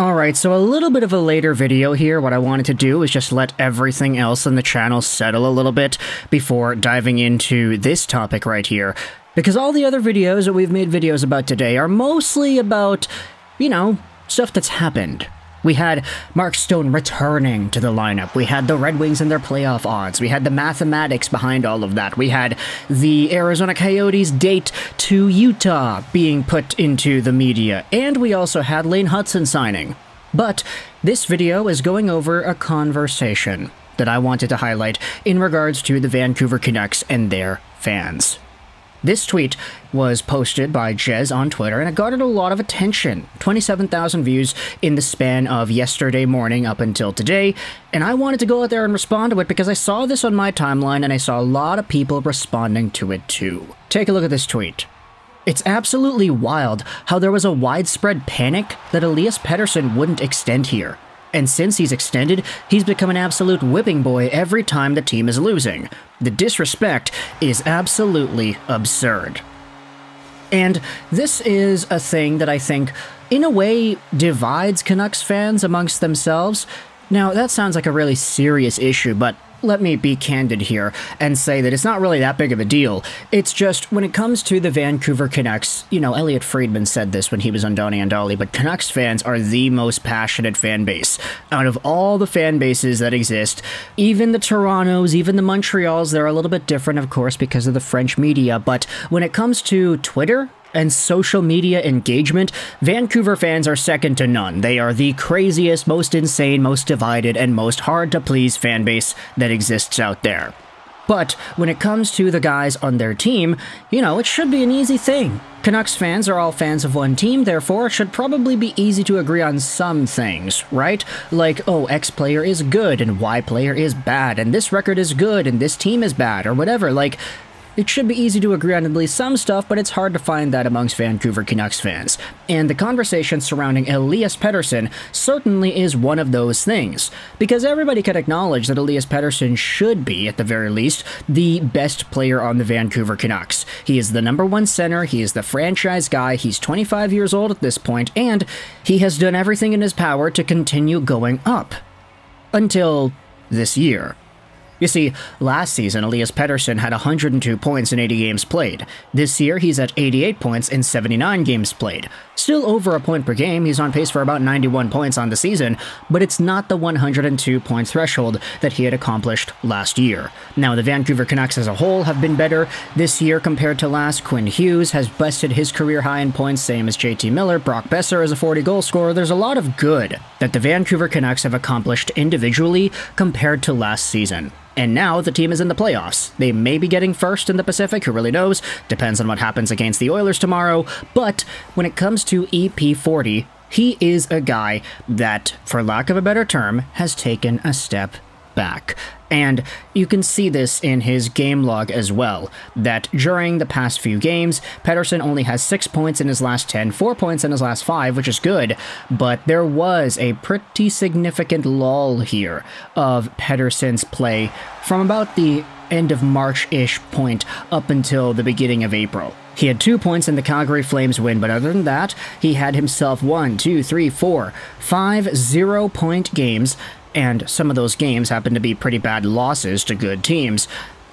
Alright, so a little bit of a later video here. What I wanted to do is just let everything else on the channel settle a little bit before diving into this topic right here. Because all the other videos that we've made videos about today are mostly about, stuff that's happened. We had Mark Stone returning to the lineup. We had the Red Wings and their playoff odds. We had the mathematics behind all of that. We had the Arizona Coyotes date to Utah being put into the media. And we also had Lane Hudson signing. But this video is going over a conversation that I wanted to highlight in regards to the Vancouver Canucks and their fans. This tweet was posted by Jez on Twitter, and it garnered a lot of attention. 27,000 views in the span of yesterday morning up until today, and I wanted to go out there and respond to it because I saw this on my timeline and I saw a lot of people responding to it too. Take a look at this tweet. It's absolutely wild how there was a widespread panic that Elias Pettersson wouldn't extend here. And since he's extended, he's become an absolute whipping boy every time the team is losing. The disrespect is absolutely absurd. And this is a thing that I think, in a way, divides Canucks fans amongst themselves. Now, that sounds like a really serious issue, but let me be candid here and say that it's not really that big of a deal. It's just, when it comes to the Vancouver Canucks, Elliot Friedman said this when he was on Donnie and Dolly, but Canucks fans are the most passionate fan base. Out of all the fan bases that exist, even the Torontos, even the Montreals, they're a little bit different, of course, because of the French media, but when it comes to Twitter and social media engagement, Vancouver fans are second to none. They are the craziest, most insane, most divided, and most hard-to-please fan base that exists out there. But when it comes to the guys on their team, it should be an easy thing. Canucks fans are all fans of one team, therefore it should probably be easy to agree on some things, right? Like, oh, X player is good and Y player is bad, and this record is good and this team is bad, or whatever. It should be easy to agree on at least some stuff, but it's hard to find that amongst Vancouver Canucks fans. And the conversation surrounding Elias Pettersson certainly is one of those things. Because everybody can acknowledge that Elias Pettersson should be, at the very least, the best player on the Vancouver Canucks. He is the #1 center, he is the franchise guy, he's 25 years old at this point, and he has done everything in his power to continue going up. Until this year. You see, last season, Elias Pettersson had 102 points in 80 games played. This year, he's at 88 points in 79 games played. Still over a point per game, he's on pace for about 91 points on the season, but it's not the 102-point threshold that he had accomplished last year. Now, the Vancouver Canucks as a whole have been better this year compared to last. Quinn Hughes has bested his career high in points, same as JT Miller. Brock Besser is a 40-goal scorer. There's a lot of good that the Vancouver Canucks have accomplished individually compared to last season. And now the team is in the playoffs. They may be getting first in the Pacific, who really knows? Depends on what happens against the Oilers tomorrow. But when it comes to EP40, he is a guy that, for lack of a better term, has taken a step back. And you can see this in his game log as well, that during the past few games, Pettersson only has 6 points in his last 10, 4 points in his last 5, which is good, but there was a pretty significant lull here of Pettersson's play from about the end of March-ish point up until the beginning of April. He had 2 points in the Calgary Flames win, but other than that, he had himself 5 0-point games, and some of those games happen to be pretty bad losses to good teams.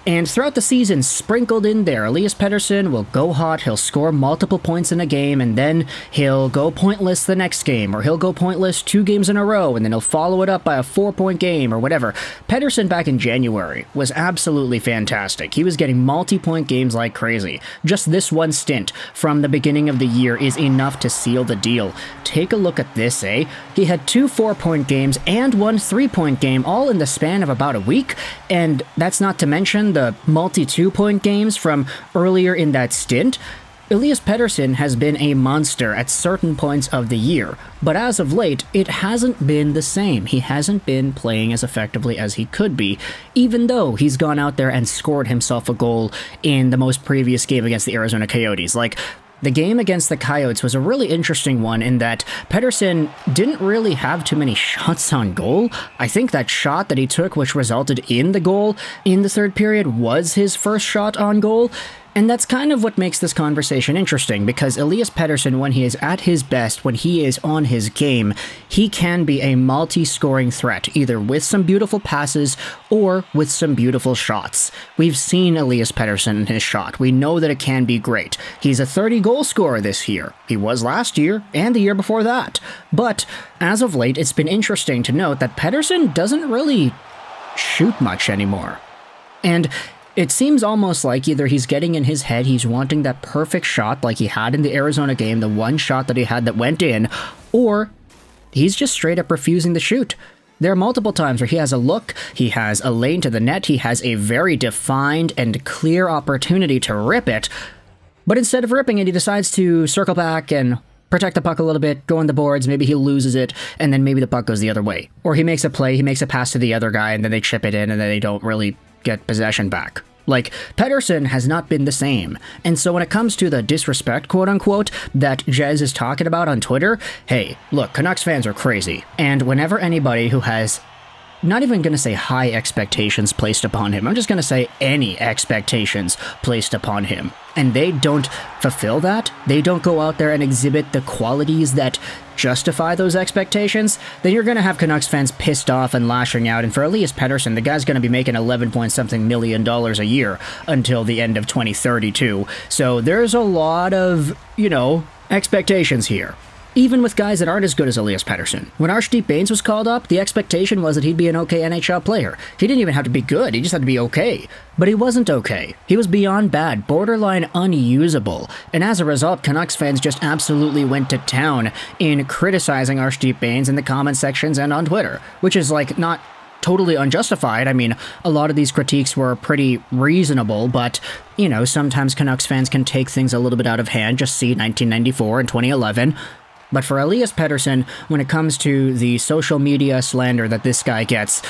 And throughout the season, sprinkled in there, Elias Pettersson will go hot, he'll score multiple points in a game, and then he'll go pointless the next game, or he'll go pointless 2 games in a row, and then he'll follow it up by a 4-point game, or whatever. Pettersson back in January was absolutely fantastic. He was getting multi-point games like crazy. Just this one stint from the beginning of the year is enough to seal the deal. Take a look at this, eh? He had 2 4-point games and 1 3-point game, all in the span of about a week, and that's not to mention the multi-2-point games from earlier in that stint. Elias Pettersson has been a monster at certain points of the year, but as of late, it hasn't been the same. He hasn't been playing as effectively as he could be, even though he's gone out there and scored himself a goal in the most previous game against the Arizona Coyotes. The game against the Coyotes was a really interesting one in that Pettersson didn't really have too many shots on goal. I think that shot that he took, which resulted in the goal in the third period, was his first shot on goal. And that's kind of what makes this conversation interesting, because Elias Pettersson, when he is at his best, when he is on his game, he can be a multi-scoring threat, either with some beautiful passes or with some beautiful shots. We've seen Elias Pettersson in his shot. We know that it can be great. He's a 30-goal scorer this year. He was last year and the year before that. But as of late, it's been interesting to note that Pettersson doesn't really shoot much anymore. And it seems almost like either he's getting in his head, he's wanting that perfect shot like he had in the Arizona game, the one shot that he had that went in, or he's just straight up refusing to shoot. There are multiple times where he has a look, he has a lane to the net, he has a very defined and clear opportunity to rip it, but instead of ripping it, he decides to circle back and protect the puck a little bit, go on the boards, maybe he loses it, and then maybe the puck goes the other way. Or he makes a play, he makes a pass to the other guy, and then they chip it in, and then they don't really get possession back. Like, Pettersson has not been the same. And so when it comes to the disrespect, quote-unquote, that Jez is talking about on Twitter, hey, look, Canucks fans are crazy. And whenever anybody who has, not even going to say high expectations placed upon him, I'm just going to say any expectations placed upon him, and they don't fulfill that, they don't go out there and exhibit the qualities that justify those expectations, then you're going to have Canucks fans pissed off and lashing out. And for Elias Pettersson, the guy's going to be making $11-point-something million a year until the end of 2032. So there's a lot of, expectations here. Even with guys that aren't as good as Elias Pettersson. When Arshdeep Bains was called up, the expectation was that he'd be an okay NHL player. He didn't even have to be good, he just had to be okay. But he wasn't okay. He was beyond bad, borderline unusable. And as a result, Canucks fans just absolutely went to town in criticizing Arshdeep Bains in the comment sections and on Twitter, which is not totally unjustified. I mean, a lot of these critiques were pretty reasonable, but, sometimes Canucks fans can take things a little bit out of hand. Just see 1994 and 2011. But for Elias Pettersson, when it comes to the social media slander that this guy gets,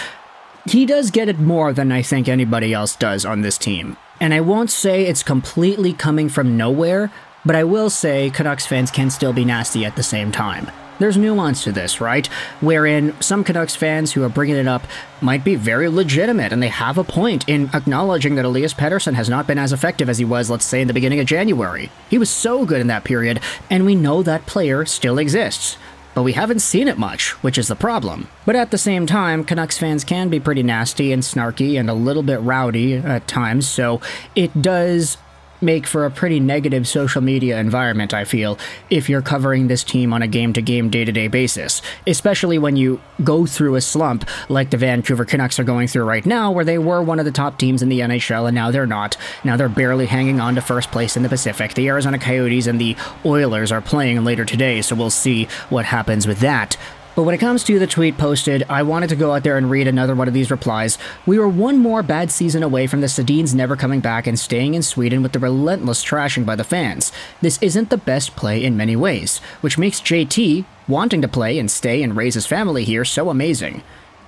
he does get it more than I think anybody else does on this team. And I won't say it's completely coming from nowhere, but I will say Canucks fans can still be nasty at the same time. There's nuance to this, right? Wherein some Canucks fans who are bringing it up might be very legitimate, and they have a point in acknowledging that Elias Pettersson has not been as effective as he was, let's say, in the beginning of January. He was so good in that period, and we know that player still exists. But we haven't seen it much, which is the problem. But at the same time, Canucks fans can be pretty nasty and snarky and a little bit rowdy at times, so it does make for a pretty negative social media environment, I feel, if you're covering this team on a game-to-game, day-to-day basis. Especially when you go through a slump like the Vancouver Canucks are going through right now, where they were one of the top teams in the NHL, and now they're not. Now they're barely hanging on to first place in the Pacific. The Arizona Coyotes and the Oilers are playing later today, so we'll see what happens with that. But when it comes to the tweet posted, I wanted to go out there and read another one of these replies. We were one more bad season away from the Sedins never coming back and staying in Sweden with the relentless trashing by the fans. This isn't the best play in many ways, which makes JT wanting to play and stay and raise his family here so amazing.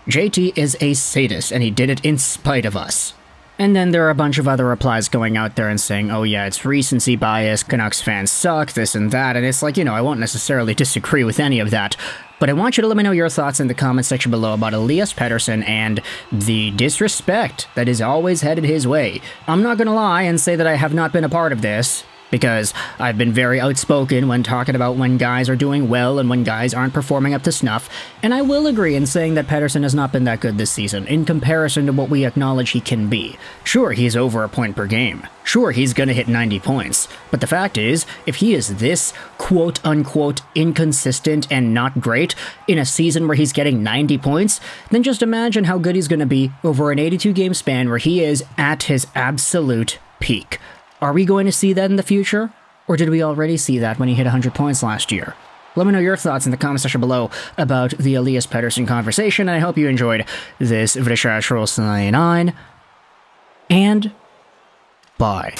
JT is a sadist, and he did it in spite of us. And then there are a bunch of other replies going out there and saying, oh yeah, it's recency bias, Canucks fans suck, this and that, and it's I won't necessarily disagree with any of that, but I want you to let me know your thoughts in the comment section below about Elias Pettersson and the disrespect that is always headed his way. I'm not gonna lie and say that I have not been a part of this, because I've been very outspoken when talking about when guys are doing well and when guys aren't performing up to snuff, and I will agree in saying that Pettersson has not been that good this season, in comparison to what we acknowledge he can be. Sure, he's over a point per game. Sure, he's gonna hit 90 points. But the fact is, if he is this quote-unquote inconsistent and not great in a season where he's getting 90 points, then just imagine how good he's gonna be over an 82-game span where he is at his absolute peak. Are we going to see that in the future? Or did we already see that when he hit 100 points last year? Let me know your thoughts in the comment section below about the Elias Pettersson conversation, and I hope you enjoyed this Vrishashroll 99. And bye.